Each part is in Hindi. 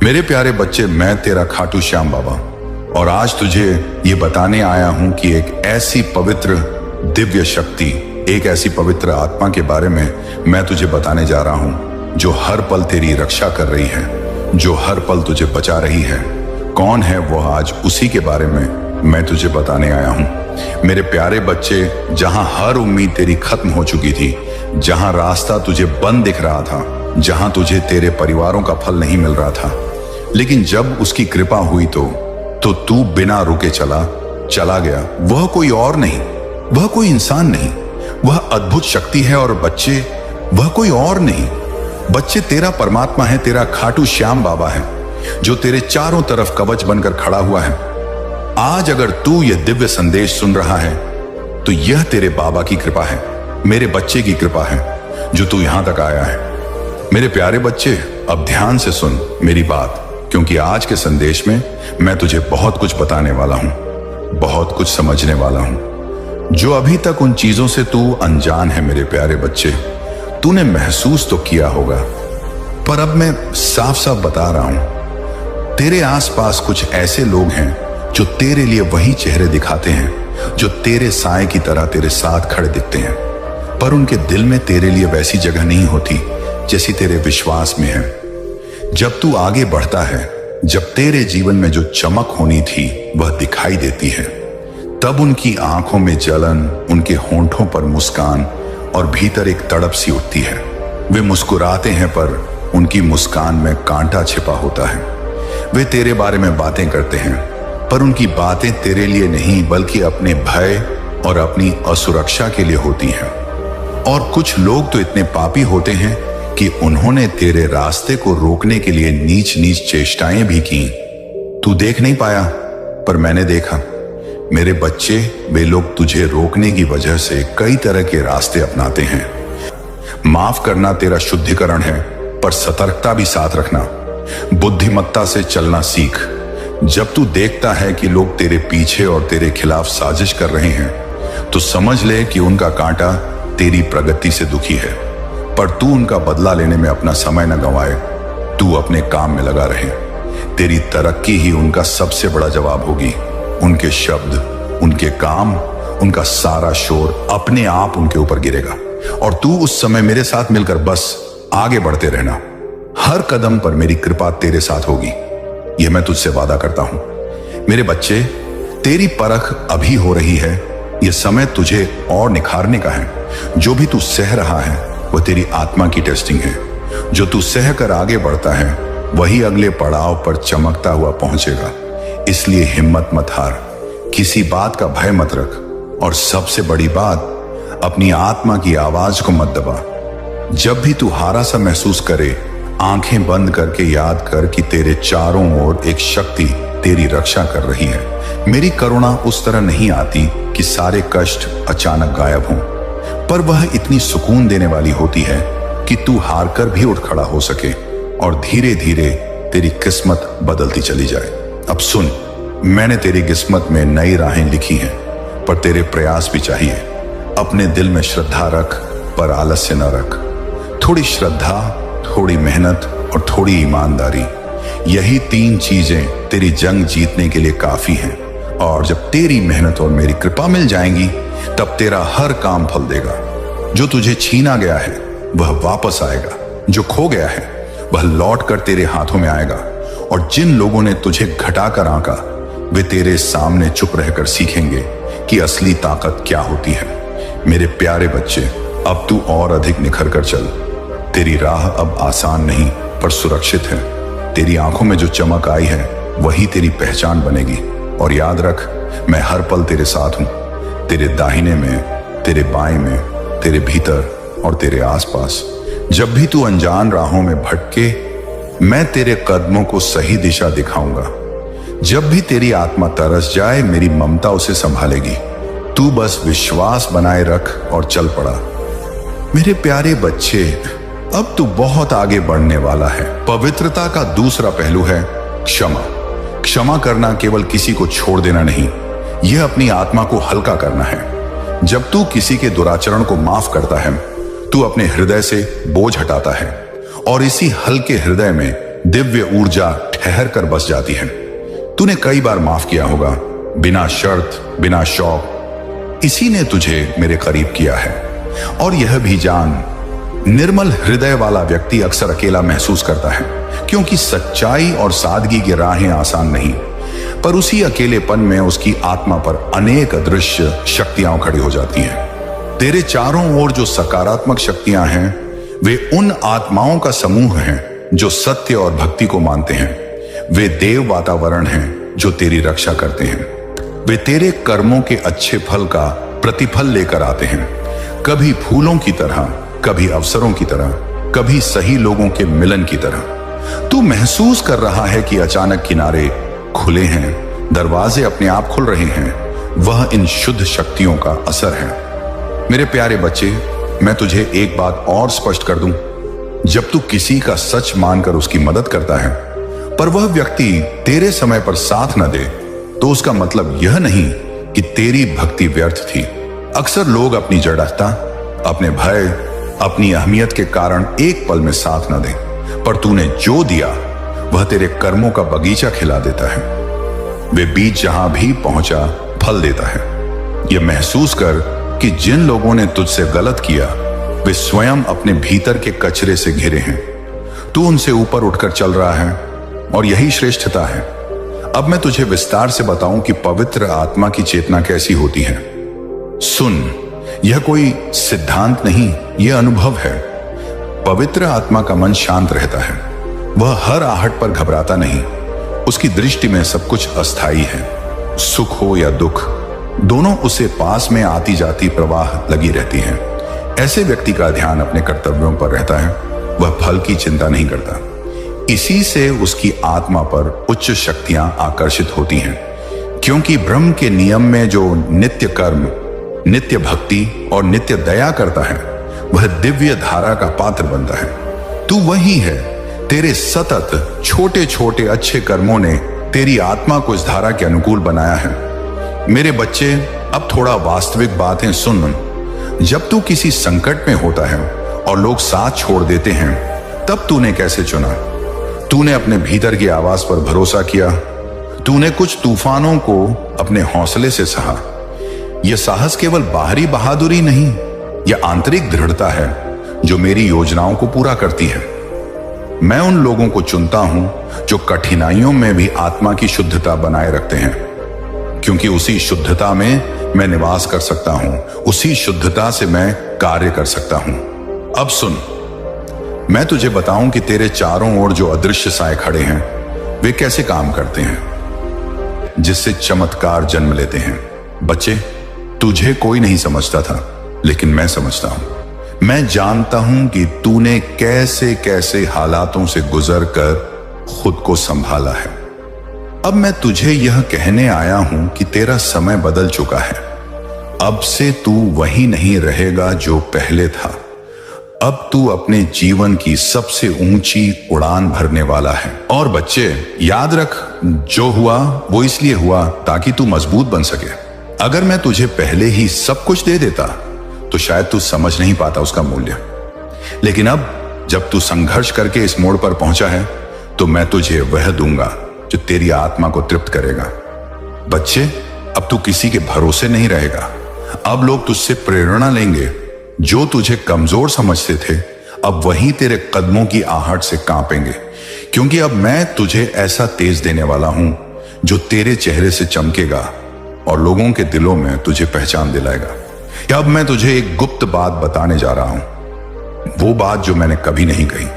मेरे प्यारे बच्चे, मैं तेरा खाटू श्याम बाबा और आज तुझे ये बताने आया हूं कि एक ऐसी पवित्र दिव्य शक्ति, एक ऐसी पवित्र आत्मा के बारे में मैं तुझे बताने जा रहा हूं जो हर पल तेरी रक्षा कर रही है, जो हर पल तुझे बचा रही है। कौन है वो, आज उसी के बारे में मैं तुझे बताने आया हूं। मेरे प्यारे बच्चे, जहां हर उम्मीद तेरी खत्म हो चुकी थी, जहां रास्ता तुझे बंद दिख रहा था, जहां तुझे तेरे परिवारों का फल नहीं मिल रहा था, लेकिन जब उसकी कृपा हुई तो तू बिना रुके चला गया। वह कोई और नहीं, वह कोई इंसान नहीं, वह अद्भुत शक्ति है। और बच्चे, वह कोई और नहीं, बच्चे तेरा परमात्मा है, तेरा खाटू श्याम बाबा है, जो तेरे चारों तरफ कवच बनकर खड़ा हुआ है। आज अगर तू यह दिव्य संदेश सुन रहा है तो यह तेरे बाबा की कृपा है, मेरे बच्चे की कृपा है जो तू यहां तक आया है। मेरे प्यारे बच्चे, अब ध्यान से सुन मेरी बात, क्योंकि आज के संदेश में मैं तुझे बहुत कुछ बताने वाला हूं, बहुत कुछ समझने वाला हूं जो अभी तक उन चीजों से तू अनजान है। मेरे प्यारे बच्चे, तूने महसूस तो किया होगा, पर अब मैं साफ साफ बता रहा हूं। तेरे आसपास कुछ ऐसे लोग हैं जो तेरे लिए वही चेहरे दिखाते हैं जो तेरे साए की तरह तेरे साथ खड़े दिखते हैं, पर उनके दिल में तेरे लिए वैसी जगह नहीं होती जैसी तेरे विश्वास में है। जब तू आगे बढ़ता है, जब तेरे जीवन में जो चमक होनी थी वह दिखाई देती है, तब उनकी आंखों में जलन, उनके होंठों पर मुस्कान और भीतर एक तड़प सी उठती है। वे मुस्कुराते हैं पर उनकी मुस्कान में कांटा छिपा होता है। वे तेरे बारे में बातें करते हैं पर उनकी बातें तेरे लिए नहीं बल्कि अपने भय और अपनी असुरक्षा के लिए होती हैं। और कुछ लोग तो इतने पापी होते हैं कि उन्होंने तेरे रास्ते को रोकने के लिए नीच नीच चेष्टाएं भी की। तू देख नहीं पाया, पर मैंने देखा। मेरे बच्चे, वे लोग तुझे रोकने की वजह से कई तरह के रास्ते अपनाते हैं। माफ करना तेरा शुद्धिकरण है, पर सतर्कता भी साथ रखना। बुद्धिमत्ता से चलना सीख। जब तू देखता है कि लोग तेरे पीछे और तेरे खिलाफ साजिश कर रहे हैं तो समझ ले कि उनका कांटा तेरी प्रगति से दुखी है, पर तू उनका बदला लेने में अपना समय न गंवाए। तू अपने काम में लगा रहे। तेरी तरक्की ही उनका सबसे बड़ा जवाब होगी। उनके शब्द, उनके काम, उनका सारा शोर अपने आप उनके ऊपर गिरेगा और तू उस समय मेरे साथ मिलकर बस आगे बढ़ते रहना। हर कदम पर मेरी कृपा तेरे साथ होगी, यह मैं तुझसे वादा करता हूं। मेरे बच्चे, तेरी परख अभी हो रही है। यह समय तुझे और निखारने का है। जो भी तू सह रहा है वह तेरी आत्मा की टेस्टिंग है। जो तू सह कर आगे बढ़ता है वही अगले पड़ाव पर चमकता हुआ पहुंचेगा। इसलिए हिम्मत मत हार, किसी बात का भय मत रख और सबसे बड़ी बात, अपनी आत्मा की आवाज को मत दबा। जब भी तू हारा सा महसूस करे, आंखें बंद करके याद कर कि तेरे चारों ओर एक शक्ति तेरी रक्षा कर रही है। मेरी करुणा उस तरह नहीं आती कि सारे कष्ट अचानक गायब हों, पर वह इतनी सुकून देने वाली होती है कि तू हार कर भी उठ खड़ा हो सके और धीरे धीरे तेरी किस्मत बदलती चली जाए। अब सुन, मैंने तेरी किस्मत में नई राहें लिखी हैं, पर तेरे प्रयास भी चाहिए। अपने दिल में श्रद्धा रख, पर आलस्य न रख। थोड़ी श्रद्धा, थोड़ी मेहनत और थोड़ी ईमानदारी, यही तीन चीजें तेरी जंग जीतने के लिए काफी हैं। और जब तेरी मेहनत और मेरी कृपा मिल जाएंगी, तब तेरा हर काम फल देगा। जो तुझे छीना गया है वह वापस आएगा, जो खो गया है वह लौट कर तेरे हाथों में आएगा। और जिन लोगों ने तुझे घटाकर आंका, वे तेरे सामने चुप रहकर सीखेंगे कि असली ताकत क्या होती है। मेरे प्यारे बच्चे, अब तू और अधिक निखर कर चल। तेरी राह अब आसान नहीं पर सुरक्षित है। तेरी आंखों में जो चमक आई है वही तेरी पहचान बनेगी। और याद रख, मैं हर पल तेरे साथ हूं, तेरे दाहिने में, तेरे बाएं में, तेरे भीतर और तेरे आसपास। जब भी तू अनजान राहों में भटके, मैं तेरे कदमों को सही दिशा दिखाऊंगा। जब भी तेरी आत्मा तरस जाए, मेरी ममता उसे संभालेगी। तू बस विश्वास बनाए रख और चल पड़ा। मेरे प्यारे बच्चे, अब तू बहुत आगे बढ़ने वाला है। पवित्रता का दूसरा पहलू है क्षमा। क्षमा करना केवल किसी को छोड़ देना नहीं, यह अपनी आत्मा को हल्का करना है। जब तू किसी के दुराचरण को माफ करता है, तू अपने हृदय से बोझ हटाता है और इसी हल्के हृदय में दिव्य ऊर्जा ठहर कर बस जाती है। तूने कई बार माफ किया होगा, बिना शर्त, बिना शौक। इसी ने तुझे मेरे करीब किया है। और यह भी जान, निर्मल हृदय वाला व्यक्ति अक्सर अकेला महसूस करता है, क्योंकि सच्चाई और सादगी की राहें आसान नहीं, पर उसी अकेलेपन में उसकी आत्मा पर अनेक अदृश्य शक्तियां खड़ी हो जाती हैं। तेरे चारों ओर जो सकारात्मक शक्तियां हैं, वे उन आत्माओं का समूह हैं जो सत्य और भक्ति को मानते हैं। वे देव वातावरण हैं जो तेरी रक्षा करते हैं। वे तेरे कर्मों के अच्छे फल का प्रतिफल लेकर आते हैं, कभी फूलों की तरह, कभी अवसरों की तरह, कभी सही लोगों के मिलन की तरह। तू महसूस कर रहा है कि अचानक किनारे खुले हैं, दरवाजे अपने आप खुल रहे हैं। वह इन शुद्ध शक्तियों का असर है। मेरे प्यारे बच्चे, मैं तुझे एक बात और स्पष्ट कर दूं। जब तू किसी का सच मानकर उसकी मदद करता है, पर वह व्यक्ति तेरे समय पर साथ न दे, तो उसका मतलब यह नहीं कि तेरी भक्ति व्यर्थ थी। अक्सर लोग अपनी जड़ता, अपने भय, अपनी अहमियत के कारण एक पल में साथ न दें, पर तूने जो दिया वह तेरे कर्मों का बगीचा खिला देता है। वे बीज जहां भी पहुंचा फल देता है। यह महसूस कर कि जिन लोगों ने तुझसे गलत किया, वे स्वयं अपने भीतर के कचरे से घिरे हैं। तू उनसे ऊपर उठकर चल रहा है, और यही श्रेष्ठता है। अब मैं तुझे विस्तार से बताऊं कि पवित्र आत्मा की चेतना कैसी होती है। सुन, यह कोई सिद्धांत नहीं, यह अनुभव है। पवित्र आत्मा का मन शांत रहता है। वह हर आहट पर घबराता नहीं। उसकी दृष्टि में सब कुछ अस्थायी है। सुख हो या दुख, दोनों उसे पास में आती जाती प्रवाह लगी रहती हैं। ऐसे व्यक्ति का ध्यान अपने कर्तव्यों पर रहता है। वह फल की चिंता नहीं करता। इसी से उसकी आत्मा पर उच्च शक्तियां आकर्षित होती हैं, क्योंकि ब्रह्म के नियम में जो नित्य कर्म, नित्य भक्ति और नित्य दया करता है, वह दिव्य धारा का पात्र बनता है। तू वही है। तेरे सतत छोटे छोटे अच्छे कर्मों ने तेरी आत्मा को इस धारा के अनुकूल बनाया है। मेरे बच्चे, अब थोड़ा वास्तविक बातें सुन। जब तू किसी संकट में होता है और लोग साथ छोड़ देते हैं, तब तूने कैसे चुना? तूने अपने भीतर की आवाज पर भरोसा किया। तूने कुछ तूफानों को अपने हौसले से सहा। यह साहस केवल बाहरी बहादुरी नहीं, यह आंतरिक दृढ़ता है जो मेरी योजनाओं को पूरा करती है। मैं उन लोगों को चुनता हूं जो कठिनाइयों में भी आत्मा की शुद्धता बनाए रखते हैं, क्योंकि उसी शुद्धता में मैं निवास कर सकता हूं, उसी शुद्धता से मैं कार्य कर सकता हूं। अब सुन, मैं तुझे बताऊं कि तेरे चारों ओर जो अदृश्य साए खड़े हैं, वे कैसे काम करते हैं, जिससे चमत्कार जन्म लेते हैं। बच्चे, तुझे कोई नहीं समझता था, लेकिन मैं समझता हूं। मैं जानता हूं कि तूने कैसे कैसे हालातों से गुजर कर खुद को संभाला है। अब मैं तुझे यह कहने आया हूं कि तेरा समय बदल चुका है। अब से तू वही नहीं रहेगा जो पहले था। अब तू अपने जीवन की सबसे ऊंची उड़ान भरने वाला है। और बच्चे, याद रख, जो हुआ वो इसलिए हुआ ताकि तू मजबूत बन सके। अगर मैं तुझे पहले ही सब कुछ दे देता, तो शायद तू समझ नहीं पाता उसका मूल्य। लेकिन अब जब तू संघर्ष करके इस मोड़ पर पहुंचा है, तो मैं तुझे वह दूंगा जो तेरी आत्मा को तृप्त करेगा। बच्चे, अब तू किसी के भरोसे नहीं रहेगा। अब लोग तुझसे प्रेरणा लेंगे। जो तुझे कमजोर समझते थे, अब वही तेरे कदमों की आहट से कांपेंगे, क्योंकि अब मैं तुझे ऐसा तेज देने वाला हूं जो तेरे चेहरे से चमकेगा और लोगों के दिलों में तुझे पहचान दिलाएगा। अब मैं तुझे एक गुप्त बात बताने जा रहा हूं, वो बात जो मैंने कभी नहीं कही।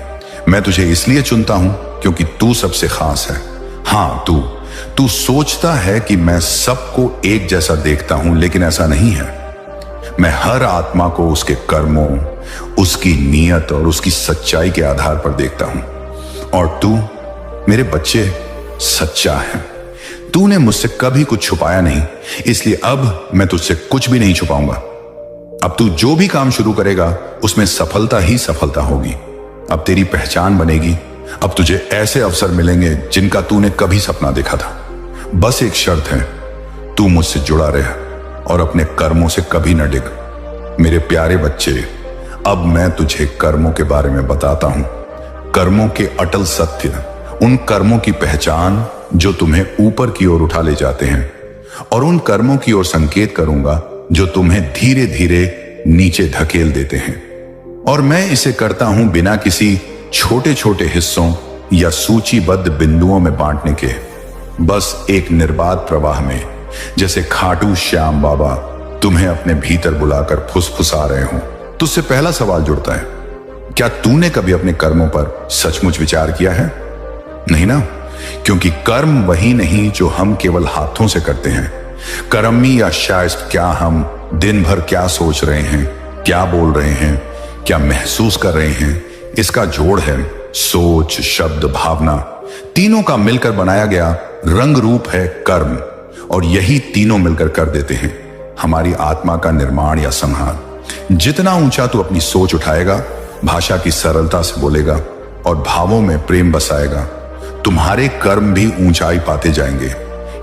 मैं तुझे इसलिए चुनता हूं क्योंकि तू सबसे खास है। हाँ, तू सोचता है कि मैं सबको एक जैसा देखता हूं, लेकिन ऐसा नहीं है। मैं हर आत्मा को उसके कर्मों, उसकी नीयत और उसकी सच्चाई के आधार पर देखता हूं। और तू, मेरे बच्चे, सच्चा है। तूने मुझसे कभी कुछ छुपाया नहीं, इसलिए अब मैं तुझसे कुछ भी नहीं छुपाऊंगा। अब तू जो भी काम शुरू करेगा, उसमें सफलता ही सफलता होगी। अब तेरी पहचान बनेगी। अब तुझे ऐसे अवसर मिलेंगे जिनका तूने कभी सपना देखा था। बस एक शर्त है, तू मुझसे जुड़ा रहे और अपने कर्मों से कभी न डिग। मेरे प्यारे बच्चे, अब मैं तुझे कर्मों के बारे में बताता हूं। कर्मों के अटल सत्य उन कर्मों की पहचान जो तुम्हें ऊपर की ओर उठा ले जाते हैं, और उन कर्मों की ओर संकेत करूंगा जो तुम्हें धीरे धीरे नीचे धकेल देते हैं। और मैं इसे करता हूं बिना किसी छोटे छोटे हिस्सों या सूचीबद्ध बिंदुओं में बांटने के, बस एक निर्बाध प्रवाह में, जैसे खाटू श्याम बाबा तुम्हें अपने भीतर बुलाकर फुसफुसा रहे हो। तुझसे पहला सवाल जुड़ता है, क्या तूने कभी अपने कर्मों पर सचमुच विचार किया है? नहीं ना, क्योंकि कर्म वही नहीं जो हम केवल हाथों से करते हैं। कर्मी या शायद क्या हम दिन भर क्या सोच रहे हैं, क्या बोल रहे हैं, क्या महसूस कर रहे हैं, इसका जोड़ है सोच, शब्द, भावना, तीनों का मिलकर बनाया गया रंग रूप है कर्म। और यही तीनों मिलकर कर देते हैं हमारी आत्मा का निर्माण या संहार। जितना ऊंचा तू अपनी सोच उठाएगा, भाषा की सरलता से बोलेगा और भावों में प्रेम बसाएगा, तुम्हारे कर्म भी ऊंचाई पाते जाएंगे।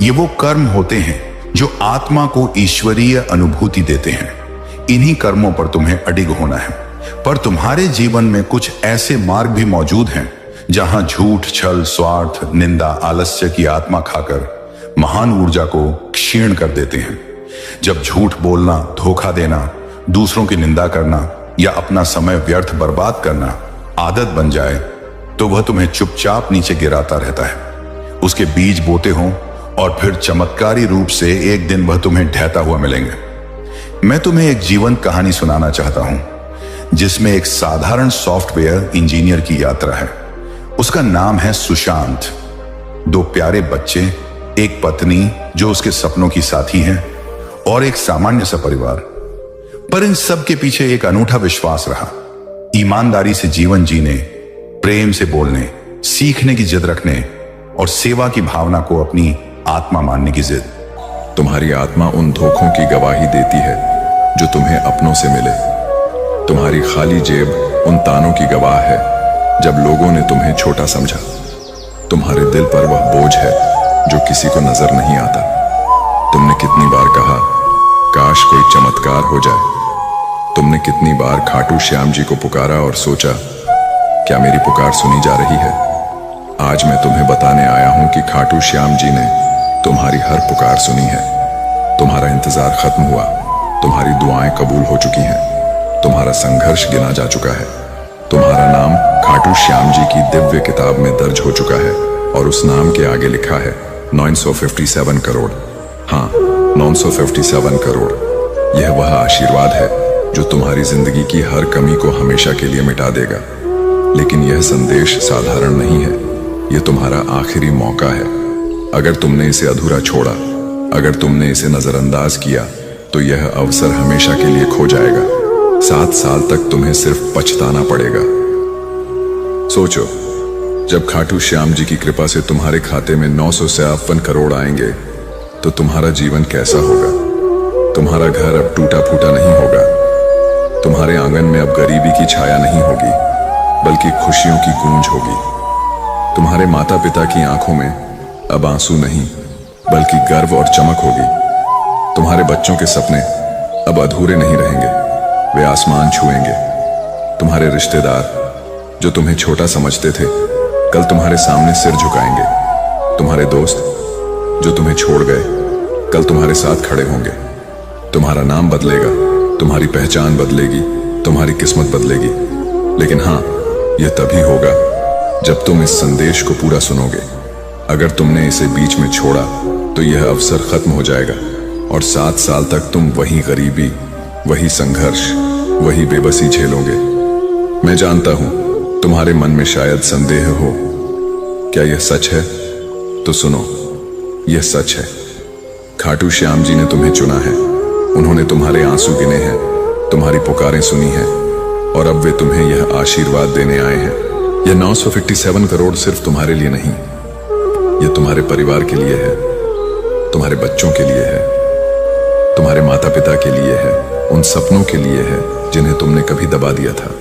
ये वो कर्म होते हैं जो आत्मा को ईश्वरीय अनुभूति देते हैं। इन्हीं कर्मों पर तुम्हें अडिग होना है। पर तुम्हारे जीवन में कुछ ऐसे मार्ग भी मौजूद हैं जहां झूठ, छल, स्वार्थ, निंदा, आलस्य की आत्मा खाकर महान ऊर्जा को क्षीण कर देते हैं। जब झूठ बोलना, धोखा देना, दूसरों की निंदा करना या अपना समय व्यर्थ बर्बाद करना आदत बन जाए, तो वह तुम्हें चुपचाप नीचे गिराता रहता है। उसके बीज बोते हो और फिर चमत्कारी रूप से एक दिन वह तुम्हें ढहता हुआ मिलेंगे। मैं तुम्हें एक जीवंत कहानी सुनाना चाहता हूं जिसमें एक साधारण सॉफ्टवेयर इंजीनियर की यात्रा है। उसका नाम है सुशांत। 2 प्यारे बच्चे, एक पत्नी जो उसके सपनों की साथी है और एक सामान्य सा परिवार। पर इन सब के पीछे एक अनूठा विश्वास रहा, ईमानदारी से जीवन जीने, प्रेम से बोलने, सीखने की जिद रखने और सेवा की भावना को अपनी आत्मा मानने की जिद। तुम्हारी आत्मा उन धोखों की गवाही देती है जो तुम्हें अपनों से मिले। तुम्हारी खाली जेब उन तानों की गवाह है जब लोगों ने तुम्हें छोटा समझा। तुम्हारे दिल पर वह बोझ है जो किसी को नजर नहीं आता। तुमने कितनी बार कहा, काश कोई चमत्कार हो जाए। तुमने कितनी बार खाटू श्याम जी को पुकारा और सोचा, क्या मेरी पुकार सुनी जा रही है? आज मैं तुम्हें बताने आया हूं कि खाटू श्याम जी ने तुम्हारी हर पुकार सुनी है। तुम्हारा इंतजार खत्म हुआ, तुम्हारी दुआएं कबूल हो चुकी हैं, तुम्हारा संघर्ष गिना जा चुका है। तुम्हारा नाम खाटू श्याम जी की दिव्य किताब में दर्ज हो चुका है और उस नाम के आगे लिखा है 957 करोड़। हाँ, 957 करोड़। यह वह आशीर्वाद है जो तुम्हारी जिंदगी की हर कमी को हमेशा के लिए मिटा देगा। लेकिन यह संदेश साधारण नहीं है, यह तुम्हारा आखिरी मौका है। अगर तुमने इसे अधूरा छोड़ा, अगर तुमने इसे नजरअंदाज किया, तो यह अवसर हमेशा के लिए खो जाएगा। 7 साल तक तुम्हें सिर्फ पछताना पड़ेगा। सोचो, जब खाटू श्याम जी की कृपा से तुम्हारे खाते में 957 करोड़ आएंगे, तो तुम्हारा जीवन कैसा होगा? तुम्हारा घर अब टूटा फूटा नहीं होगा। तुम्हारे आंगन में अब गरीबी की छाया नहीं होगी, बल्कि खुशियों की गूंज होगी। तुम्हारे माता पिता की आंखों में अब आंसू नहीं, बल्कि गर्व और चमक होगी। तुम्हारे बच्चों के सपने अब अधूरे नहीं रहेंगे, वे आसमान छुएंगे। तुम्हारे रिश्तेदार जो तुम्हें छोटा समझते थे, कल तुम्हारे सामने सिर झुकाएंगे। तुम्हारे दोस्त जो तुम्हें छोड़ गए, कल तुम्हारे साथ खड़े होंगे। तुम्हारा नाम बदलेगा, तुम्हारी पहचान बदलेगी, तुम्हारी किस्मत बदलेगी। लेकिन हाँ, यह तभी होगा जब तुम इस संदेश को पूरा सुनोगे। अगर तुमने इसे बीच में छोड़ा, तो यह अवसर खत्म हो जाएगा और 7 साल तक तुम वही गरीबी, वही संघर्ष, वही बेबसी झेलोगे। मैं जानता हूं तुम्हारे मन में शायद संदेह हो, क्या यह सच है? तो सुनो, यह सच है। खाटू श्याम जी ने तुम्हें चुना है। उन्होंने तुम्हारे आंसू गिने हैं, तुम्हारी पुकारें सुनी हैं और अब वे तुम्हें यह आशीर्वाद देने आए हैं। यह 957 करोड़ सिर्फ तुम्हारे लिए नहीं, यह तुम्हारे परिवार के लिए है, तुम्हारे बच्चों के लिए है, तुम्हारे माता पिता के लिए है, उन सपनों के लिए है जिन्हें तुमने कभी दबा दिया था।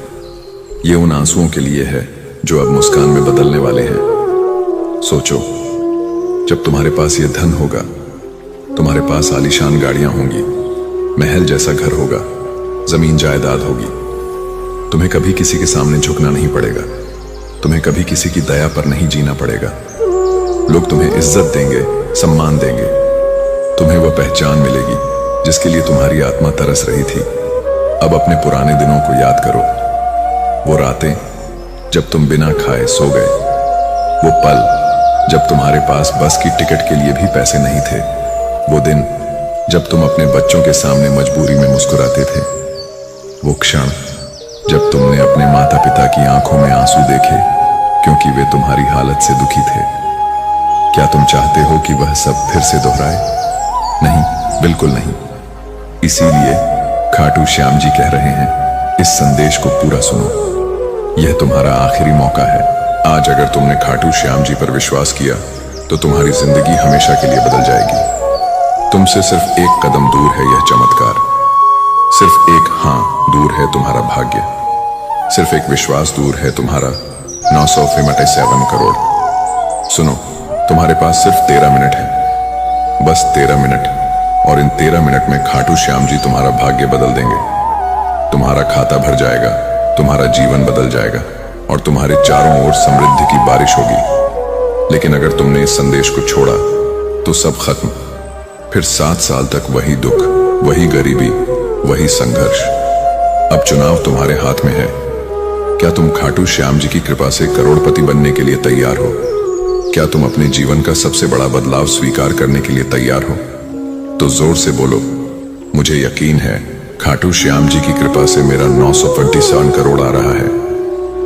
ये उन आंसुओं के लिए है जो अब मुस्कान में बदलने वाले हैं। सोचो, जब तुम्हारे पास ये धन होगा, तुम्हारे पास आलीशान गाड़ियां होंगी, महल जैसा घर होगा, जमीन जायदाद होगी, तुम्हें कभी किसी के सामने झुकना नहीं पड़ेगा। तुम्हें कभी किसी की दया पर नहीं जीना पड़ेगा। लोग तुम्हें इज्जत देंगे, सम्मान देंगे। तुम्हें वह पहचान मिलेगी जिसके लिए तुम्हारी आत्मा तरस रही थी। अब अपने पुराने दिनों को याद करो। वो रातें जब तुम बिना खाए सो गए, वो पल जब तुम्हारे पास बस की टिकट के लिए भी पैसे नहीं थे, वो दिन जब तुम अपने बच्चों के सामने मजबूरी में मुस्कुराते थे, वो क्षण जब तुमने अपने माता पिता की आंखों में आंसू देखे क्योंकि वे तुम्हारी हालत से दुखी थे। क्या तुम चाहते हो कि वह सब फिर से दोहराए? नहीं, बिल्कुल नहीं। इसीलिए खाटू श्याम जी कह रहे हैं, इस संदेश को पूरा सुनो। यह तुम्हारा आखिरी मौका है। आज अगर तुमने खाटू श्याम जी पर विश्वास किया तो तुम्हारी जिंदगी हमेशा के लिए बदल जाएगी। तुमसे सिर्फ एक कदम दूर है यह चमत्कार, सिर्फ एक हां दूर है तुम्हारा भाग्य, सिर्फ एक विश्वास दूर है तुम्हारा 957 करोड़। सुनो, तुम्हारे पास सिर्फ 13 मिनट है, बस 13 मिनट, और इन 13 मिनट में खाटू श्याम जी तुम्हारा भाग्य बदल देंगे। तुम्हारा खाता भर जाएगा, तुम्हारा जीवन बदल जाएगा और तुम्हारे चारों ओर समृद्धि की बारिश होगी। लेकिन अगर तुमने इस संदेश को छोड़ा तो सब खत्म। फिर 7 साल तक वही दुख, वही गरीबी, वही संघर्ष। अब चुनाव तुम्हारे हाथ में है। क्या तुम खाटू श्याम जी की कृपा से करोड़पति बनने के लिए तैयार हो? क्या तुम अपने जीवन का सबसे बड़ा बदलाव स्वीकार करने के लिए तैयार हो? तो जोर से बोलो, मुझे यकीन है खाटू श्याम जी की कृपा से मेरा 957 करोड़ आ रहा है।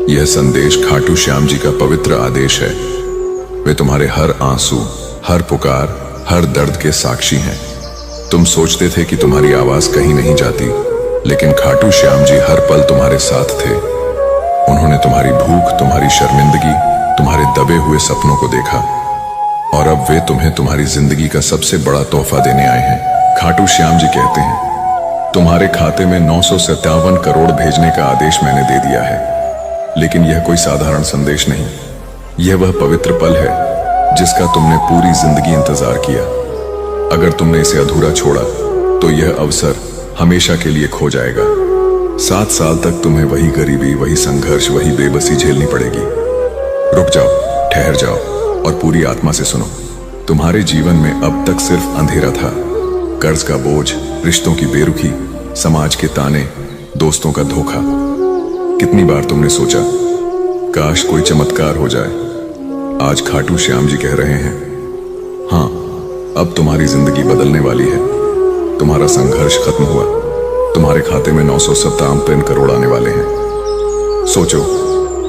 यह संदेश खाटू श्याम जी का पवित्र आदेश है। वे तुम्हारे हर आंसू, हर पुकार, हर दर्द के साक्षी हैं। तुम सोचते थे कि तुम्हारी आवाज कहीं नहीं जाती, लेकिन खाटू श्याम जी हर पल तुम्हारे साथ थे। उन्होंने तुम्हारी भूख, तुम्हारी शर्मिंदगी, तुम्हारे दबे हुए सपनों को देखा और अब वे तुम्हें तुम्हारी जिंदगी का सबसे बड़ा तोहफा देने आए हैं। खाटू श्याम जी कहते हैं, तुम्हारे खाते में 957 करोड़ भेजने का आदेश मैंने दे दिया है। लेकिन यह कोई साधारण संदेश नहीं, यह वह पवित्र पल है जिसका तुमने पूरी जिंदगी इंतजार किया। अगर तुमने इसे अधूरा छोड़ा तो यह अवसर हमेशा के लिए खो जाएगा। 7 साल तक तुम्हें वही गरीबी, वही संघर्ष, वही बेबसी झेलनी पड़ेगी। रुक जाओ, ठहर जाओ और पूरी आत्मा से सुनो। तुम्हारे जीवन में अब तक सिर्फ अंधेरा था, कर्ज का बोझ, रिश्तों की बेरुखी, समाज के ताने, दोस्तों का धोखा। कितनी बार तुमने सोचा काश कोई चमत्कार हो जाए। आज खाटू श्याम जी कह रहे हैं, हाँ, अब तुम्हारी जिंदगी बदलने वाली है। तुम्हारा संघर्ष खत्म हुआ, तुम्हारे खाते में 957 करोड़ आने वाले हैं। सोचो,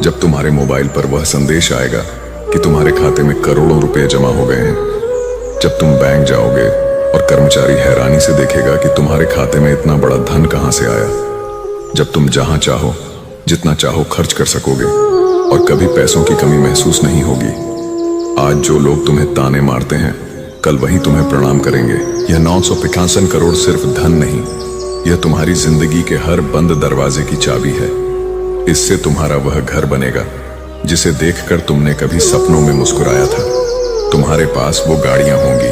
जब तुम्हारे मोबाइल पर वह संदेश आएगा कि तुम्हारे खाते में करोड़ों रुपए जमा हो गए हैं, जब तुम बैंक जाओगे और कर्मचारी हैरानी से देखेगा कि तुम्हारे खाते में इतना बड़ा धन कहां से आया, जब तुम जहां चाहो, जितना चाहो खर्च कर सकोगे और कभी पैसों की कमी महसूस नहीं होगी। आज जो लोग तुम्हें ताने मारते हैं, कल वही तुम्हें प्रणाम करेंगे। यह 955 करोड़ सिर्फ धन नहीं, यह तुम्हारी जिंदगी के हर बंद दरवाजे की चाबी है। इससे तुम्हारा वह घर बनेगा जिसे देखकर तुमने कभी सपनों में मुस्कुराया था। तुम्हारे पास वो गाड़ियां होंगी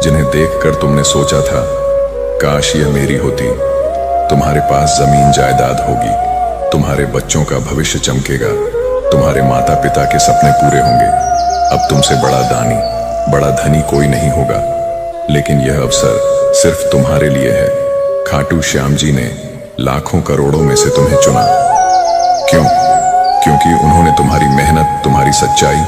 जिन्हें देखकर तुमने सोचा था काश यह मेरी होती। तुम्हारे पास जमीन जायदाद होगी, तुम्हारे बच्चों का भविष्य चमकेगा, तुम्हारे माता पिता के सपने पूरे होंगे। अब तुमसे बड़ा दानी, बड़ा धनी कोई नहीं होगा, लेकिन यह अवसर सिर्फ तुम्हारे लिए है। खाटू श्याम जी ने लाखों करोड़ों में से तुम्हें चुना। क्यों? क्योंकि उन्होंने तुम्हारी मेहनत, तुम्हारी सच्चाई,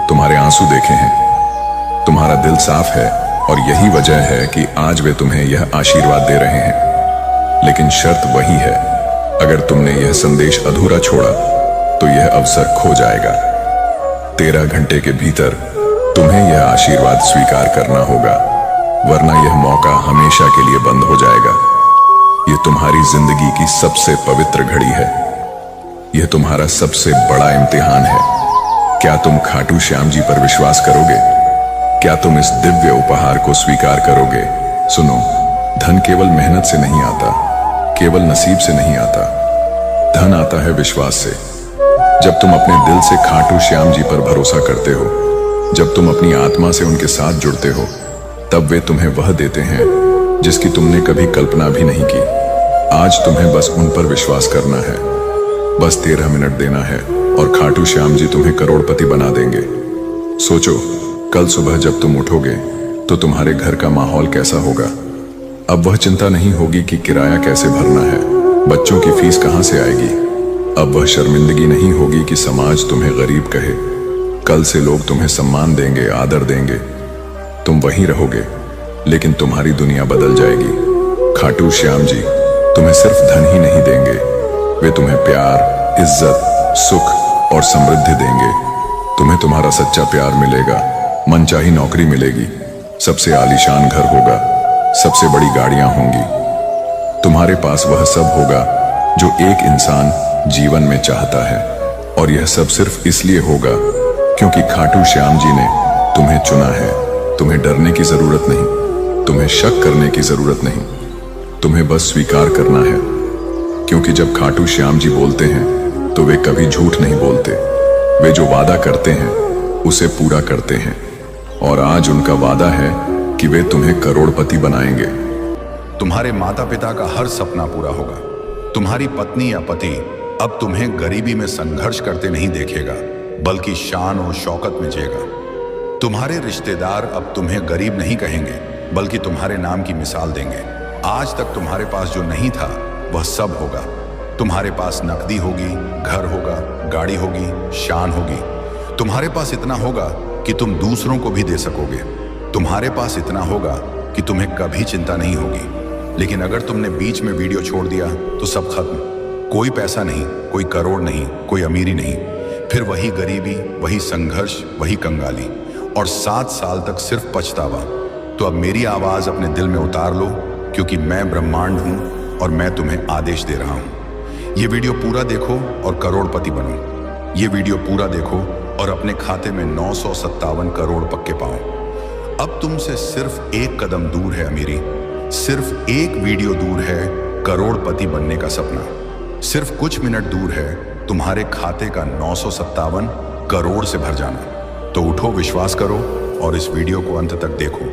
तुम्हारे आंसू देखे हैं। तुम्हारा दिल साफ है और यही वजह है कि आज वे तुम्हें यह आशीर्वाद दे रहे हैं। लेकिन शर्त वही है, अगर तुमने यह संदेश अधूरा छोड़ा तो यह अवसर खो जाएगा। 13 घंटे के भीतर तुम्हें यह आशीर्वाद स्वीकार करना होगा, वरना यह मौका हमेशा के लिए बंद हो जाएगा। यह तुम्हारी जिंदगी की सबसे पवित्र घड़ी है, यह तुम्हारा सबसे बड़ा इम्तिहान है। क्या तुम खाटू श्याम जी पर विश्वास करोगे? क्या तुम इस दिव्य उपहार को स्वीकार करोगे? सुनो, धन केवल मेहनत से नहीं आता, केवल नसीब से नहीं आता। धन आता है विश्वास से। जब तुम अपने दिल से खाटू श्याम जी पर भरोसा करते हो, जब तुम अपनी आत्मा से उनके साथ जुड़ते हो, तब वे तुम्हें वह देते हैं जिसकी तुमने कभी कल्पना भी नहीं की। आज तुम्हें बस उन पर विश्वास करना है, बस 13 मिनट देना है और खाटू श्याम जी तुम्हें करोड़पति बना देंगे। सोचो, कल सुबह जब तुम उठोगे तो तुम्हारे घर का माहौल कैसा होगा। अब वह चिंता नहीं होगी कि किराया कैसे भरना है, बच्चों की फीस कहाँ से आएगी। अब वह शर्मिंदगी नहीं होगी कि समाज तुम्हें गरीब कहे। कल से लोग तुम्हें सम्मान देंगे, आदर देंगे। तुम वहीं रहोगे, लेकिन तुम्हारी दुनिया बदल जाएगी। खाटू श्याम जी तुम्हें सिर्फ धन ही नहीं देंगे, वे तुम्हें प्यार, इज्जत, सुख और समृद्धि देंगे। तुम्हें तुम्हारा सच्चा प्यार मिलेगा, मनचाही नौकरी मिलेगी, सबसे आलीशान घर होगा, सबसे बड़ी गाड़ियां होंगी। तुम्हारे पास वह सब होगा जो एक इंसान जीवन में चाहता है, और यह सब सिर्फ इसलिए होगा क्योंकि खाटू श्याम जी ने तुम्हें चुना है। तुम्हें डरने की जरूरत नहीं, तुम्हें शक करने की जरूरत नहीं, तुम्हें बस स्वीकार करना है। क्योंकि जब खाटू श्याम जी बोलते हैं तो वे कभी झूठ नहीं बोलते। वे जो वादा करते हैं उसे पूरा करते हैं, और आज उनका वादा है कि वे तुम्हें करोड़पति बनाएंगे। तुम्हारे माता पिता का हर सपना पूरा होगा। तुम्हारी पत्नी या पति अब तुम्हें गरीबी में संघर्ष करते नहीं देखेगा, बल्कि शान और शौकत में जिएगा। तुम्हारे रिश्तेदार अब तुम्हें गरीब नहीं कहेंगे, बल्कि तुम्हारे नाम की मिसाल देंगे। आज तक तुम्हारे पास जो नहीं था वह सब होगा। तुम्हारे पास नकदी होगी, घर होगा, गाड़ी होगी, शान होगी। तुम्हारे पास इतना होगा कि तुम दूसरों को भी दे सकोगे। तुम्हारे पास इतना होगा कि तुम्हें कभी चिंता नहीं होगी। लेकिन अगर तुमने बीच में वीडियो छोड़ दिया तो सब खत्म। कोई पैसा नहीं, कोई करोड़ नहीं, कोई अमीरी नहीं, फिर वही गरीबी, वही संघर्ष, वही कंगाली, और 7 साल तक सिर्फ पछतावा। तो अब मेरी आवाज अपने दिल में उतार लो, क्योंकि मैं ब्रह्मांड हूं और मैं तुम्हें आदेश दे रहा हूं। ये वीडियो पूरा देखो और करोड़पति बनो। ये वीडियो पूरा देखो और अपने खाते में 957 करोड़ पक्के पाओ। अब तुमसे सिर्फ एक कदम दूर है अमीरी, सिर्फ एक वीडियो दूर है करोड़पति बनने का सपना। सिर्फ कुछ मिनट दूर है तुम्हारे खाते का 957 करोड़ से भर जाना। तो उठो, विश्वास करो और इस वीडियो को अंत तक देखो,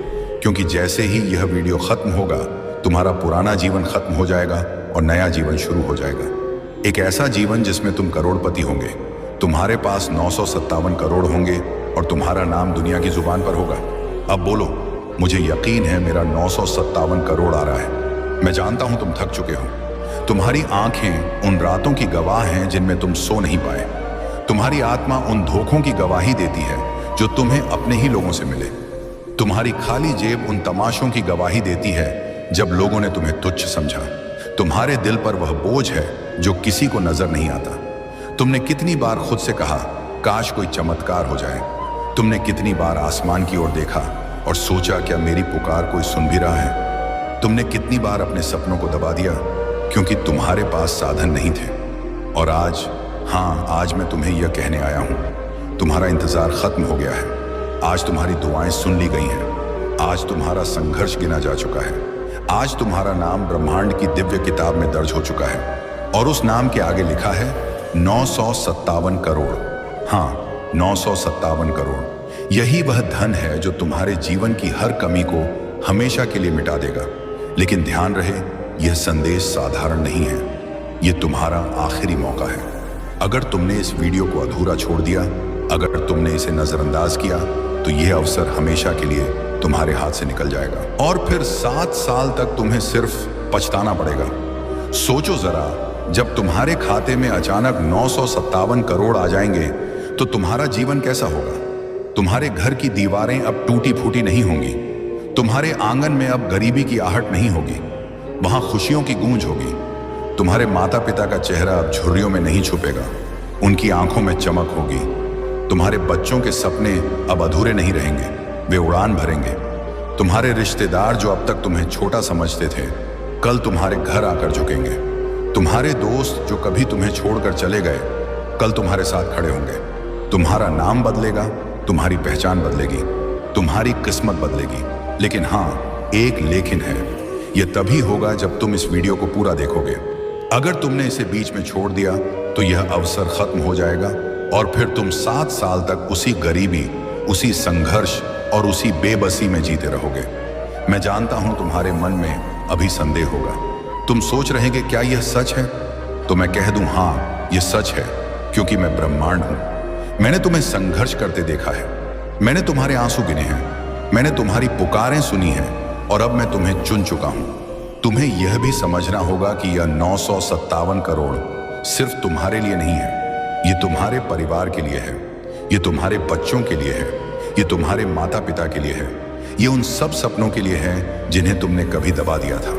क्योंकि जैसे ही यह वीडियो खत्म होगा तुम्हारा पुराना जीवन खत्म हो जाएगा और नया जीवन शुरू हो जाएगा। एक ऐसा जीवन जिसमें तुम करोड़पति होंगे। तुम्हारे पास 957 करोड़ होंगे और तुम्हारा नाम दुनिया की जुबान पर होगा। अब बोलो, मुझे यकीन है मेरा 957 करोड़ आ रहा है। मैं जानता हूं तुम थक चुके हो। तुम्हारी आंखें उन रातों की गवाह हैं जिनमें तुम सो नहीं पाए। तुम्हारी आत्मा उन धोखों की गवाही देती है जो तुम्हें अपने ही लोगों से मिले। तुम्हारी खाली जेब उन तमाशों की गवाही देती है जब लोगों ने तुम्हें तुच्छ समझा। तुम्हारे दिल पर वह बोझ है जो किसी को नजर नहीं आता। तुमने कितनी बार खुद से कहा, काश कोई चमत्कार हो जाए। तुमने कितनी बार आसमान की ओर देखा और सोचा, क्या मेरी पुकार कोई सुन भी रहा है। तुमने कितनी बार अपने सपनों को दबा दिया क्योंकि तुम्हारे पास साधन नहीं थे। और आज, हाँ, आज मैं तुम्हें यह कहने आया हूं, तुम्हारा इंतजार खत्म हो गया है। आज तुम्हारी दुआएं सुन ली गई हैं। आज तुम्हारा संघर्ष गिना जा चुका है। आज तुम्हारा नाम ब्रह्मांड की दिव्य किताब में दर्ज हो चुका है, और उस नाम के आगे लिखा है 957 करोड़। हाँ, 957 करोड़। यही वह धन है जो तुम्हारे जीवन की हर कमी को हमेशा के लिए मिटा देगा। लेकिन ध्यान रहे, यह संदेश साधारण नहीं है, यह तुम्हारा आखिरी मौका है। अगर तुमने इस वीडियो को अधूरा छोड़ दिया, अगर तुमने इसे नजरअंदाज किया, तो यह अवसर हमेशा के लिए तुम्हारे हाथ से निकल जाएगा, और फिर 7 साल तक तुम्हें सिर्फ पछताना पड़ेगा। सोचो जरा, जब तुम्हारे खाते में अचानक 957 करोड़ आ जाएंगे तो तुम्हारा जीवन कैसा होगा। तुम्हारे घर की दीवारें अब टूटी फूटी नहीं होंगी। तुम्हारे आंगन में अब गरीबी की आहट नहीं होगी, वहां खुशियों की गूंज होगी। तुम्हारे माता पिता का चेहरा अब झुर्रियों में नहीं छुपेगा, उनकी आंखों में चमक होगी। तुम्हारे बच्चों के सपने अब अधूरे नहीं रहेंगे, वे उड़ान भरेंगे। तुम्हारे रिश्तेदार जो अब तक तुम्हें छोटा समझते थे, कल तुम्हारे घर आकर झुकेंगे। तुम्हारे दोस्त जो कभी तुम्हें छोड़कर चले गए, कल तुम्हारे साथ खड़े होंगे। तुम्हारा नाम बदलेगा, तुम्हारी पहचान बदलेगी, तुम्हारी किस्मत बदलेगी। लेकिन हाँ, एक लेकिन है, यह तभी होगा जब तुम इस वीडियो को पूरा देखोगे। अगर तुमने इसे बीच में छोड़ दिया तो यह अवसर खत्म हो जाएगा, और फिर तुम 7 साल तक उसी गरीबी, उसी संघर्ष और उसी बेबसी में जीते रहोगे। मैं जानता हूं तुम्हारे मन में अभी संदेह होगा। तुम सोच रहे कि क्या यह सच है? तो मैं कह दूं, हाँ, यह सच है। क्योंकि मैं ब्रह्मांड हूं। मैंने तुम्हें संघर्ष करते देखा है, मैंने तुम्हारे आंसू गिने हैं, मैंने तुम्हारी पुकारें सुनी हैं और अब मैं तुम्हें चुन चुका हूं। तुम्हें यह भी समझना होगा कि यह 957 करोड़ सिर्फ तुम्हारे लिए नहीं है, ये तुम्हारे परिवार के लिए है, ये तुम्हारे बच्चों के लिए है, ये तुम्हारे माता पिता के लिए है, ये उन सब सपनों के लिए है जिन्हें तुमने कभी दबा दिया था,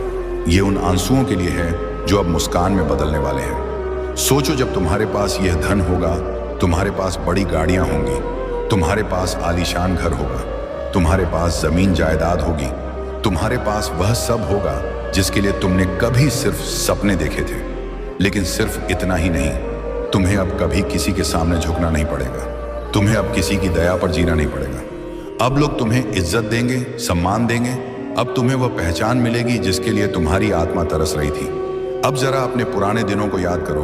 ये उन आंसुओं के लिए है जो अब मुस्कान में बदलने वाले हैं। सोचो, जब तुम्हारे पास यह धन होगा, तुम्हारे पास बड़ी गाड़ियां होंगी, तुम्हारे पास आलीशान घर होगा, तुम्हारे पास जमीन जायदाद होगी, तुम्हारे पास वह सब होगा जिसके लिए तुमने कभी सिर्फ सपने देखे थे। लेकिन सिर्फ इतना ही नहीं, तुम्हें अब कभी किसी के सामने झुकना नहीं पड़ेगा, तुम्हें अब किसी की दया पर जीना नहीं पड़ेगा। अब लोग तुम्हें इज्जत देंगे, सम्मान देंगे, अब तुम्हें वह पहचान मिलेगी जिसके लिए तुम्हारी आत्मा तरस रही थी। अब जरा अपने पुराने दिनों को याद करो,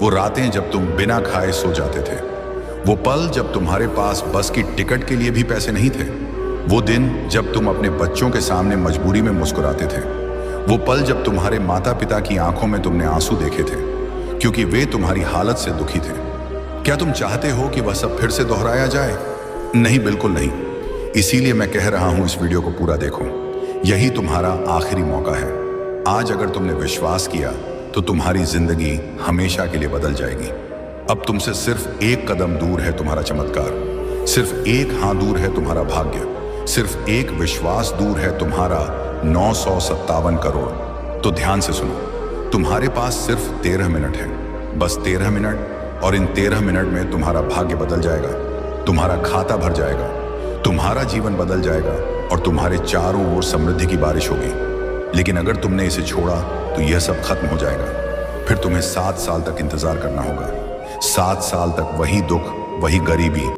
वो रातें जब तुम बिना खाए सो जाते थे, वो पल जब तुम्हारे पास बस की टिकट के लिए भी पैसे नहीं थे, वो दिन जब तुम अपने बच्चों के सामने मजबूरी में मुस्कुराते थे, वो पल जब तुम्हारे माता पिता की आंखों में तुमने आंसू देखे थे क्योंकि वे तुम्हारी हालत से दुखी थे। क्या तुम चाहते हो कि वह सब फिर से दोहराया जाए? नहीं, बिल्कुल नहीं। इसीलिए मैं कह रहा हूं, इस वीडियो को पूरा देखो, यही तुम्हारा आखिरी मौका है। आज अगर तुमने विश्वास किया तो तुम्हारी जिंदगी हमेशा के लिए बदल जाएगी। अब तुमसे सिर्फ एक कदम दूर है तुम्हारा चमत्कार, सिर्फ एक हाथ दूर है तुम्हारा भाग्य, सिर्फ एक विश्वास दूर है तुम्हारा 957 करोड़। तो ध्यान से सुनो, तुम्हारे पास सिर्फ 13 मिनट है, बस 13 मिनट, और इन 13 मिनट में तुम्हारा भाग्य बदल जाएगा, तुम्हारा खाता भर जाएगा, तुम्हारा जीवन बदल जाएगा और तुम्हारे चारों ओर समृद्धि की बारिश होगी। लेकिन अगर तुमने इसे छोड़ा तो यह सब खत्म हो जाएगा। फिर तुम्हें 7 साल तक इंतजार करना होगा, 7 साल तक वही दुख, वही गरीबी,